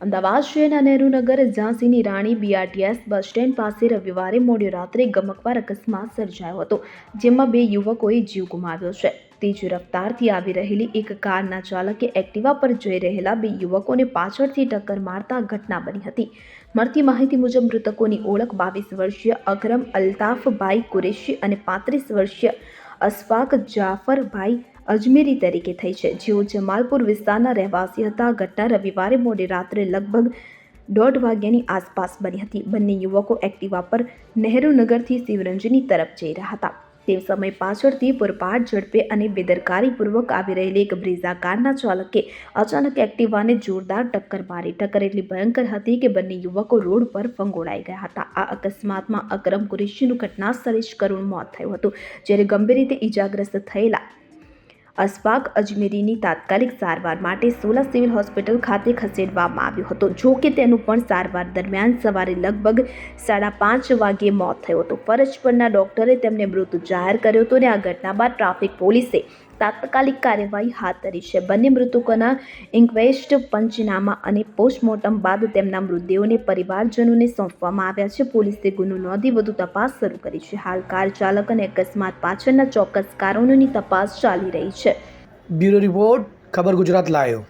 અમદાવાદ શહેરના નહેરુનગર ઝાંસીની રાણી BRTS bus stand પાસે રવિવારે મોડી રાત્રે ગમખ્વાર અકસ્માત સર્જાયો હતો, જેમાં 2 યુવકોએ જીવ ગુમાવ્યો છે। તેજ રફતારથી આવી રહેલી એક કારના ચાલકે એક્ટિવા પર જઈ રહેલા 2 યુવકોને પાછળથી ટક્કર મારતા ઘટના બની હતી। મળતી માહિતી મુજબ મૃતકોની ઓળખ 22 વર્ષીય અકરમ અલ્તાફભાઈ કુરેશી અને 35 વર્ષીય અશફાક જાફરભાઈ અજમેરી તરીકે થઈ છે, જેઓ જમાલપુર વિસ્તારના રહેવાસી હતા। ઘટના રવિવારે મોડી રાત્રે લગભગ 1:30 વાગ્યાની આસપાસ બની હતી। બંને યુવકો એક્ટિવા પર નહેરુનગરથી શિવરંજની તરફ જઈ રહ્યા હતા। તે સમયે પાછળથી પૂરપાટ ઝડપે અને બેદરકારીપૂર્વક આવી રહેલી એક બ્રેઝા કારના ચાલકે અચાનક એક્ટિવાને જોરદાર ટક્કર મારી। ટક્કર એટલી ભયંકર હતી કે બંને યુવકો રોડ પર ફંગોળાઈ ગયા હતા। આ અકસ્માતમાં અકરમ કુરેશીનું ઘટના સ્થળે જ કરુણ મોત થયું હતું, જ્યારે ગંભીર રીતે ઇજાગ્રસ્ત થયેલા અશફાક અજમેરીની તાત્કાલિક સારવાર માટે સોલા સિવિલ હોસ્પિટલ ખાતે ખસેડવામાં આવ્યો હતો। જો કે તેનું પણ સારવાર દરમિયાન સવારે લગભગ 5:30 વાગ્યે મોત થયું હતું। ફરજ પરના ડોક્ટરે તેમને મૃત જાહેર કર્યો હતો અને આ ઘટના બાદ ટ્રાફિક પોલીસે તાત્કાલિક કાર્યવાહી હાથ ધરી છે। બંને મૃતકોના ઇન્ક્વેસ્ટ પંચનામા અને પોસ્ટમોર્ટમ બાદ તેમના મૃતદેહોને પરિવારજનોને સોંપવામાં આવ્યા છે। પોલીસે ગુનો નોંધી વધુ તપાસ શરૂ કરી છે। હાલ કાર ચાલક અને અકસ્માત પાછળના ચોક્કસ કારણોની તપાસ ચાલી રહી છે। બ્યુરો રિપોર્ટ, ખબર ગુજરાત લાઈવ।